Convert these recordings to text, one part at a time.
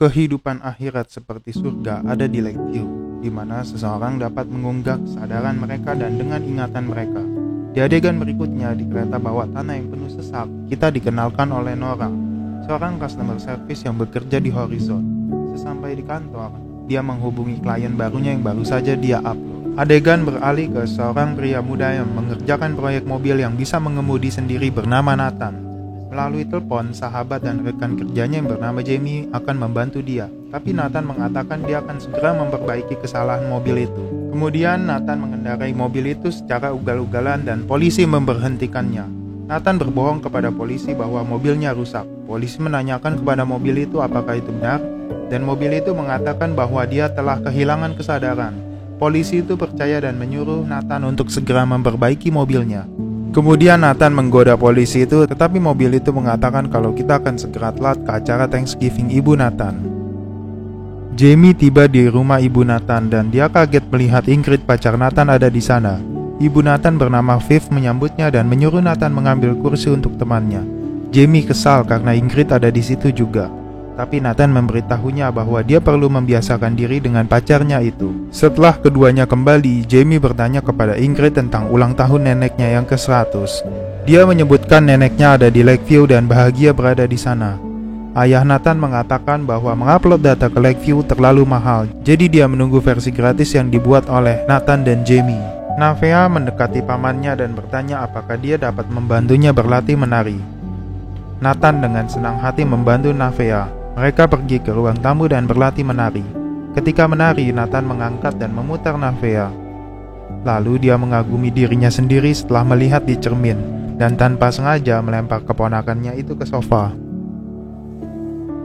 Kehidupan akhirat seperti surga ada di Lakeview, di mana seseorang dapat mengunggah kesadaran mereka dan dengan ingatan mereka. Di adegan berikutnya, di kereta bawah tanah yang penuh sesak, kita dikenalkan oleh Nora, seorang customer service yang bekerja di Horizon. Sesampai di kantor, dia menghubungi klien barunya yang baru saja dia upload. Adegan beralih ke seorang pria muda yang mengerjakan proyek mobil yang bisa mengemudi sendiri bernama Nathan. Melalui telepon, sahabat dan rekan kerjanya yang bernama Jamie akan membantu dia. Tapi Nathan mengatakan dia akan segera memperbaiki kesalahan mobil itu. Kemudian Nathan mengendarai mobil itu secara ugal-ugalan dan polisi memberhentikannya. Nathan berbohong kepada polisi bahwa mobilnya rusak. Polisi menanyakan kepada mobil itu apakah itu benar, dan mobil itu mengatakan bahwa dia telah kehilangan kesadaran. Polisi itu percaya dan menyuruh Nathan untuk segera memperbaiki mobilnya. Kemudian Nathan menggoda polisi itu, tetapi mobil itu mengatakan kalau kita akan segera telat ke acara Thanksgiving ibu Nathan. Jamie tiba di rumah ibu Nathan dan dia kaget melihat Ingrid, pacar Nathan, ada di sana. Ibu Nathan bernama Viv menyambutnya dan menyuruh Nathan mengambil kursi untuk temannya. Jamie kesal karena Ingrid ada di situ juga. Tapi Nathan memberitahunya bahwa dia perlu membiasakan diri dengan pacarnya itu. Setelah keduanya kembali, Jamie bertanya kepada Ingrid tentang ulang tahun neneknya yang ke-100. Dia menyebutkan neneknya ada di Lakeview dan bahagia berada di sana. Ayah Nathan mengatakan bahwa mengupload data ke Lakeview terlalu mahal, jadi dia menunggu versi gratis yang dibuat oleh Nathan dan Jamie. Navea mendekati pamannya dan bertanya apakah dia dapat membantunya berlatih menari. Nathan dengan senang hati membantu Navea. Mereka pergi ke ruang tamu dan berlatih menari. Ketika menari, Nathan mengangkat dan memutar Navea. Lalu dia mengagumi dirinya sendiri setelah melihat di cermin, dan tanpa sengaja melempar keponakannya itu ke sofa.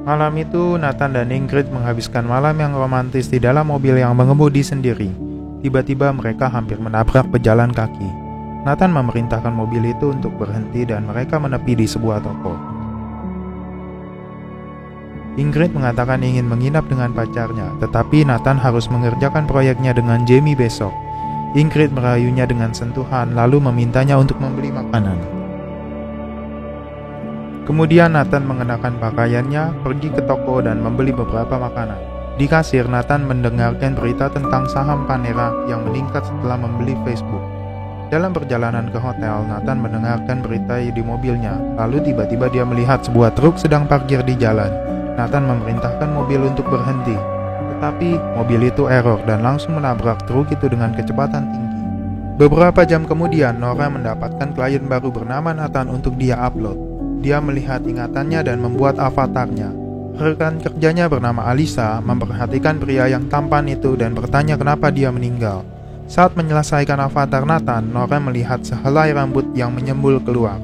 Malam itu, Nathan dan Ingrid menghabiskan malam yang romantis di dalam mobil yang mengemudi sendiri. Tiba-tiba mereka hampir menabrak pejalan kaki. Nathan memerintahkan mobil itu untuk berhenti dan mereka menepi di sebuah toko. Ingrid mengatakan ingin menginap dengan pacarnya, tetapi Nathan harus mengerjakan proyeknya dengan Jamie besok. Ingrid merayunya dengan sentuhan, lalu memintanya untuk membeli makanan. Kemudian Nathan mengenakan pakaiannya, pergi ke toko dan membeli beberapa makanan. Di kasir, Nathan mendengarkan berita tentang saham Panera yang meningkat setelah membeli Facebook. Dalam perjalanan ke hotel, Nathan mendengarkan berita di mobilnya, lalu tiba-tiba dia melihat sebuah truk sedang parkir di jalan. Nathan memerintahkan mobil untuk berhenti, tetapi mobil itu error dan langsung menabrak truk itu dengan kecepatan tinggi. Beberapa jam kemudian, Nora mendapatkan klien baru bernama Nathan untuk dia upload. Dia melihat ingatannya dan membuat avatarnya. Rekan kerjanya bernama Alisa memperhatikan pria yang tampan itu dan bertanya kenapa dia meninggal. Saat menyelesaikan avatar Nathan, Nora melihat sehelai rambut yang menyembul keluar.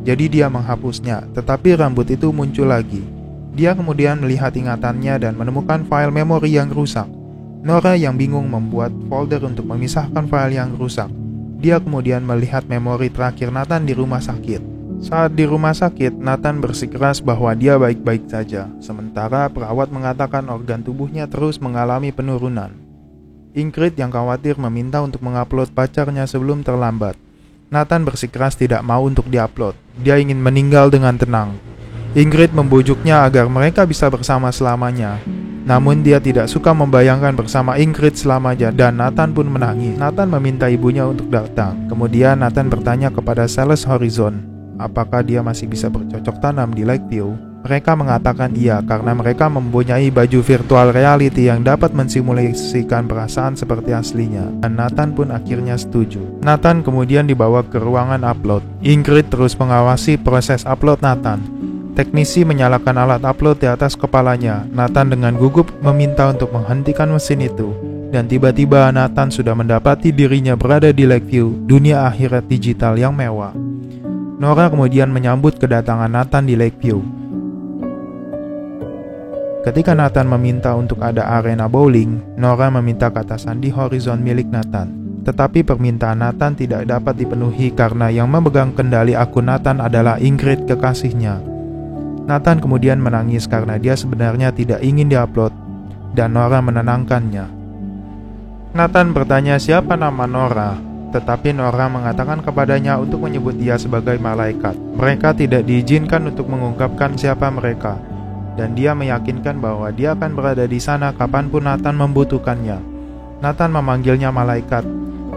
Jadi dia menghapusnya, tetapi rambut itu muncul lagi. Dia kemudian melihat ingatannya dan menemukan file memori yang rusak. Nora yang bingung membuat folder untuk memisahkan file yang rusak. Dia kemudian melihat memori terakhir Nathan di rumah sakit. Saat di rumah sakit, Nathan bersikeras bahwa dia baik-baik saja, sementara perawat mengatakan organ tubuhnya terus mengalami penurunan. Ingrid yang khawatir meminta untuk mengupload pacarnya sebelum terlambat. Nathan bersikeras tidak mau untuk diupload. Dia ingin meninggal dengan tenang. Ingrid membujuknya agar mereka bisa bersama selamanya. Namun dia tidak suka membayangkan bersama Ingrid selamanya dan Nathan pun menangis. Nathan meminta ibunya untuk datang. Kemudian Nathan bertanya kepada sales Horizon, apakah dia masih bisa bercocok tanam di Lakeview. Mereka mengatakan iya karena mereka mempunyai baju virtual reality yang dapat mensimulasikan perasaan seperti aslinya. Dan Nathan pun akhirnya setuju. Nathan kemudian dibawa ke ruangan upload. Ingrid terus mengawasi proses upload Nathan. Teknisi menyalakan alat upload di atas kepalanya. Nathan dengan gugup meminta untuk menghentikan mesin itu. Dan tiba-tiba Nathan sudah mendapati dirinya berada di Lakeview, dunia akhirat digital yang mewah. Nora kemudian menyambut kedatangan Nathan di Lakeview. Ketika Nathan meminta untuk ada arena bowling, Nora meminta keatasan di Horizon milik Nathan. Tetapi permintaan Nathan tidak dapat dipenuhi karena yang memegang kendali akun Nathan adalah Ingrid, kekasihnya. Nathan kemudian menangis karena dia sebenarnya tidak ingin diupload, dan Nora menenangkannya. Nathan bertanya siapa nama Nora, tetapi Nora mengatakan kepadanya untuk menyebut dia sebagai malaikat. Mereka tidak diizinkan untuk mengungkapkan siapa mereka. dan dia meyakinkan bahwa dia akan berada di sana kapanpun Nathan membutuhkannya. Nathan memanggilnya malaikat,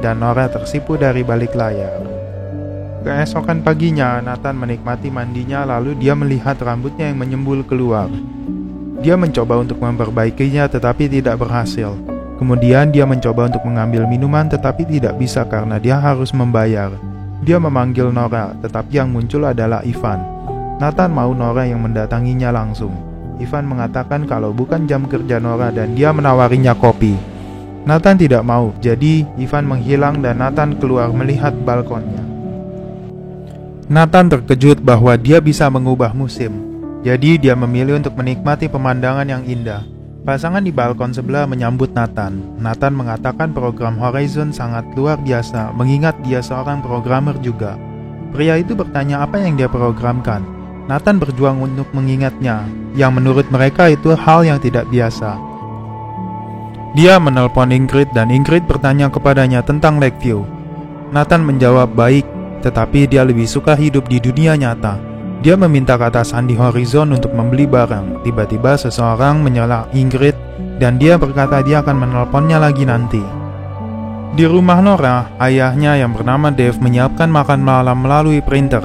dan Nora tersipu dari balik layar. Keesokan paginya, Nathan menikmati mandinya lalu dia melihat rambutnya yang menyembul keluar. Dia mencoba untuk memperbaikinya tetapi tidak berhasil. Kemudian dia mencoba untuk mengambil minuman tetapi tidak bisa karena dia harus membayar. Dia memanggil Nora, tetapi yang muncul adalah Ivan. Nathan mau Nora yang mendatanginya langsung. Ivan mengatakan kalau bukan jam kerja Nora dan dia menawarinya kopi. Nathan tidak mau, jadi Ivan menghilang dan Nathan keluar melihat balkonnya. Nathan terkejut bahwa dia bisa mengubah musim, jadi dia memilih untuk menikmati pemandangan yang indah. Pasangan di balkon sebelah menyambut Nathan. Nathan mengatakan program Horizon sangat luar biasa, mengingat dia seorang programmer juga. Pria itu bertanya apa yang dia programkan. Nathan berjuang untuk mengingatnya, yang menurut mereka itu hal yang tidak biasa. Dia menelpon Ingrid dan Ingrid bertanya kepadanya tentang Lakeview. Nathan menjawab baik, tetapi dia lebih suka hidup di dunia nyata. Dia meminta ke atasan di Horizon untuk membeli barang. Tiba-tiba seseorang menyela Ingrid dan dia berkata dia akan menelponnya lagi nanti. Di rumah Nora, ayahnya yang bernama Dave menyiapkan makan malam melalui printer.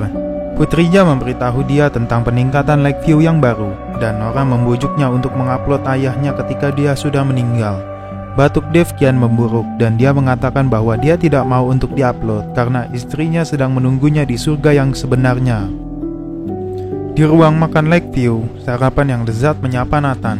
Putrinya memberitahu dia tentang peningkatan Lakeview yang baru, dan Nora membujuknya untuk mengupload ayahnya ketika dia sudah meninggal. Batuk Dave kian memburuk dan dia mengatakan bahwa dia tidak mau untuk diupload karena istrinya sedang menunggunya di surga yang sebenarnya. Di ruang makan Lakeview, sarapan yang lezat menyapa Nathan.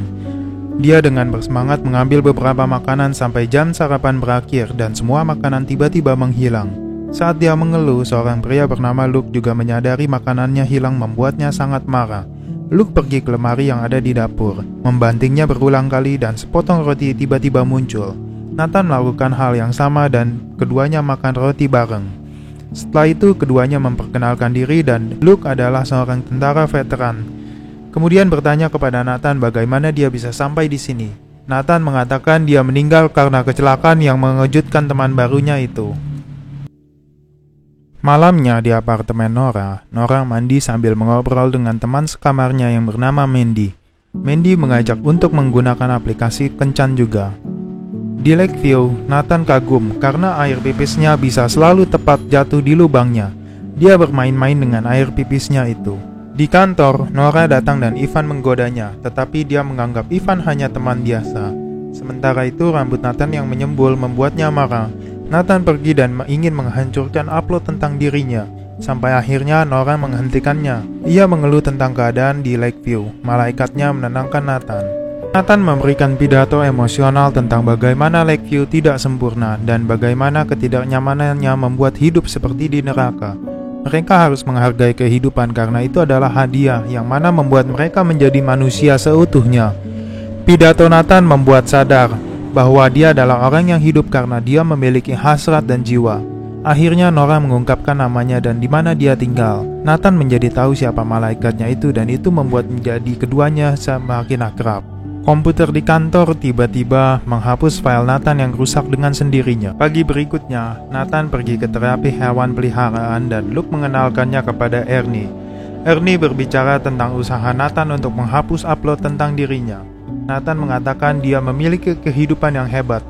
Dia dengan bersemangat mengambil beberapa makanan sampai jam sarapan berakhir dan semua makanan tiba-tiba menghilang. Saat dia mengeluh, seorang pria bernama Luke juga menyadari makanannya hilang membuatnya sangat marah. Luke pergi ke lemari yang ada di dapur, membantingnya berulang kali dan sepotong roti tiba-tiba muncul. Nathan melakukan hal yang sama dan keduanya makan roti bareng. Setelah itu, keduanya memperkenalkan diri dan Luke adalah seorang tentara veteran. Kemudian bertanya kepada Nathan bagaimana dia bisa sampai di sini. Nathan mengatakan dia meninggal karena kecelakaan yang mengejutkan teman barunya itu. Malamnya di apartemen Nora mandi sambil mengobrol dengan teman sekamarnya yang bernama Mandy. Mandy mengajak untuk menggunakan aplikasi kencan juga. Di Lakeview, Nathan kagum karena air pipisnya bisa selalu tepat jatuh di lubangnya. Dia bermain-main dengan air pipisnya itu. Di kantor, Nora datang dan Ivan menggodanya, tetapi dia menganggap Ivan hanya teman biasa. Sementara itu, rambut Nathan yang menyembul membuatnya marah. Nathan pergi dan ingin menghancurkan upload tentang dirinya. Sampai akhirnya Nora menghentikannya. Ia mengeluh tentang keadaan di Lakeview. Malaikatnya menenangkan Nathan. Nathan memberikan pidato emosional tentang bagaimana Lakeview tidak sempurna dan bagaimana ketidaknyamanannya membuat hidup seperti di neraka. Mereka harus menghargai kehidupan karena itu adalah hadiah yang mana membuat mereka menjadi manusia seutuhnya. Pidato Nathan membuat sadar bahwa dia adalah orang yang hidup karena dia memiliki hasrat dan jiwa. Akhirnya Nora mengungkapkan namanya dan di mana dia tinggal. Nathan menjadi tahu siapa malaikatnya itu dan itu membuat menjadi keduanya semakin akrab. Komputer di kantor tiba-tiba menghapus file Nathan yang rusak dengan sendirinya. Pagi berikutnya, Nathan pergi ke terapi hewan peliharaan dan Luke mengenalkannya kepada Ernie. Ernie berbicara tentang usaha Nathan untuk menghapus upload tentang dirinya. Nathan mengatakan dia memiliki kehidupan yang hebat,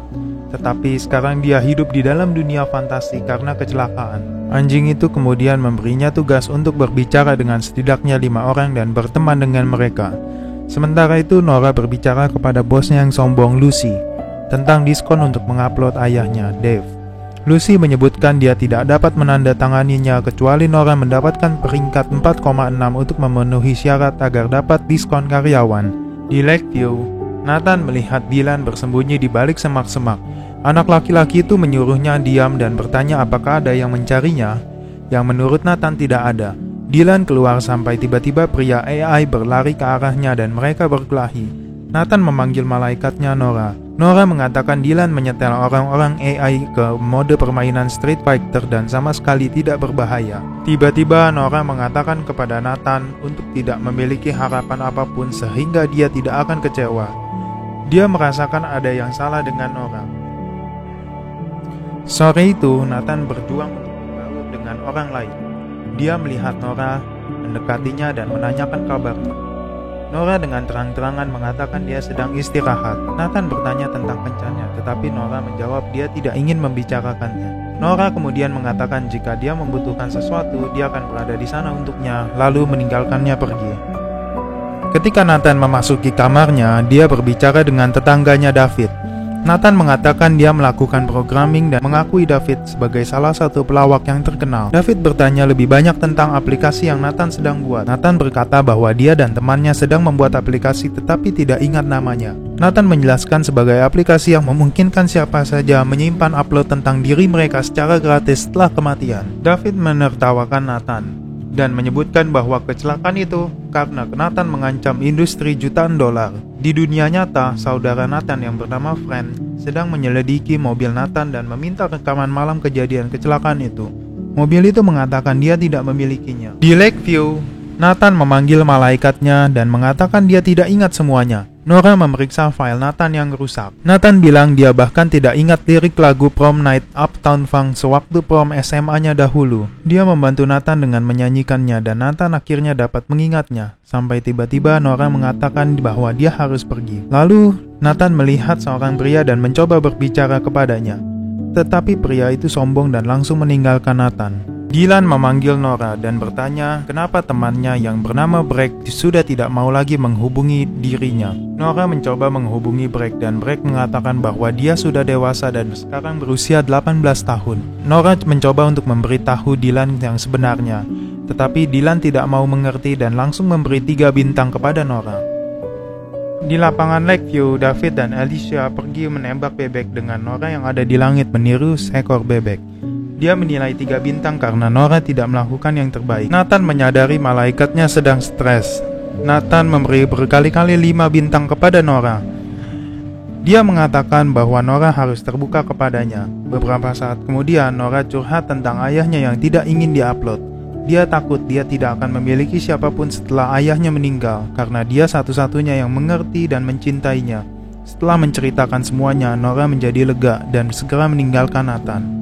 tetapi sekarang dia hidup di dalam dunia fantasi karena kecelakaan. Anjing itu kemudian memberinya tugas untuk berbicara dengan setidaknya 5 orang dan berteman dengan mereka. Sementara itu Nora berbicara kepada bosnya yang sombong Lucy tentang diskon untuk mengupload ayahnya, Dave. Lucy menyebutkan dia tidak dapat menandatanganinya kecuali Nora mendapatkan peringkat 4,6 untuk memenuhi syarat agar dapat diskon karyawan. Di Lakeview, Nathan melihat Dylan bersembunyi di balik semak-semak. Anak laki-laki itu menyuruhnya diam dan bertanya apakah ada yang mencarinya, yang menurut Nathan tidak ada. Dylan keluar sampai tiba-tiba pria AI berlari ke arahnya dan mereka berkelahi. Nathan memanggil malaikatnya Nora. Nora mengatakan Dylan menyetel orang-orang AI ke mode permainan Street Fighter dan sama sekali tidak berbahaya. Tiba-tiba Nora mengatakan kepada Nathan untuk tidak memiliki harapan apapun sehingga dia tidak akan kecewa. Dia merasakan ada yang salah dengan Nora. Sore itu, Nathan berjuang untuk bergaul dengan orang lain. Dia melihat Nora, mendekatinya dan menanyakan kabarnya. Nora dengan terang-terangan mengatakan dia sedang istirahat. Nathan bertanya tentang kencannya, tetapi Nora menjawab dia tidak ingin membicarakannya. Nora kemudian mengatakan jika dia membutuhkan sesuatu, dia akan berada di sana untuknya, lalu meninggalkannya pergi. Ketika Nathan memasuki kamarnya, dia berbicara dengan tetangganya David. Nathan mengatakan dia melakukan programming dan mengakui David sebagai salah satu pelawak yang terkenal. David bertanya lebih banyak tentang aplikasi yang Nathan sedang buat. Nathan berkata bahwa dia dan temannya sedang membuat aplikasi tetapi tidak ingat namanya. Nathan menjelaskan sebagai aplikasi yang memungkinkan siapa saja menyimpan upload tentang diri mereka secara gratis setelah kematian. David menertawakan Nathan dan menyebutkan bahwa kecelakaan itu karena Nathan mengancam industri jutaan dolar. Di dunia nyata, saudara Nathan yang bernama Frank sedang menyelidiki mobil Nathan dan meminta rekaman malam kejadian kecelakaan itu. Mobil itu mengatakan dia tidak memilikinya. Di Lakeview, Nathan memanggil malaikatnya dan mengatakan dia tidak ingat semuanya. Nora memeriksa file Nathan yang rusak. Nathan bilang dia bahkan tidak ingat lirik lagu Prom Night Uptown Funk sewaktu prom SMA-nya dahulu. Dia membantu Nathan dengan menyanyikannya dan Nathan akhirnya dapat mengingatnya. Sampai tiba-tiba Nora mengatakan bahwa dia harus pergi. Lalu Nathan melihat seorang pria dan mencoba berbicara kepadanya. Tetapi pria itu sombong dan langsung meninggalkan Nathan. Dylan memanggil Nora dan bertanya kenapa temannya yang bernama Breck sudah tidak mau lagi menghubungi dirinya. Nora mencoba menghubungi Breck dan Breck mengatakan bahwa dia sudah dewasa dan sekarang berusia 18 tahun. Nora mencoba untuk memberitahu Dylan yang sebenarnya, tetapi Dylan tidak mau mengerti dan langsung memberi 3 bintang kepada Nora. Di lapangan Lakeview, David dan Alicia pergi menembak bebek dengan Nora yang ada di langit meniru seekor bebek. Dia menilai 3 bintang karena Nora tidak melakukan yang terbaik. Nathan menyadari malaikatnya sedang stres. Nathan memberi berkali-kali 5 bintang kepada Nora. Dia mengatakan bahwa Nora harus terbuka kepadanya. Beberapa saat kemudian, Nora curhat tentang ayahnya yang tidak ingin diupload. Dia takut dia tidak akan memiliki siapapun setelah ayahnya meninggal, karena dia satu-satunya yang mengerti dan mencintainya. Setelah menceritakan semuanya, Nora menjadi lega dan segera meninggalkan Nathan.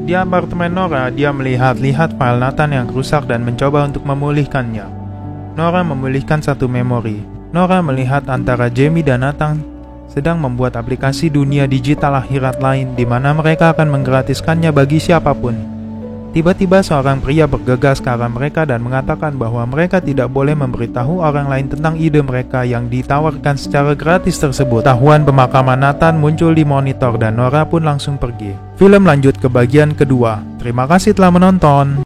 Di apartemen Nora, dia melihat-lihat file Nathan yang rusak dan mencoba untuk memulihkannya. Nora memulihkan satu memori. Nora melihat antara Jamie dan Nathan sedang membuat aplikasi dunia digital akhirat lain di mana mereka akan menggratiskannya bagi siapapun. Tiba-tiba seorang pria bergegas ke arah mereka dan mengatakan bahwa mereka tidak boleh memberitahu orang lain tentang ide mereka yang ditawarkan secara gratis tersebut. Tahuan pemakaman Nathan muncul di monitor dan Nora pun langsung pergi. Film lanjut ke bagian kedua. Terima kasih telah menonton.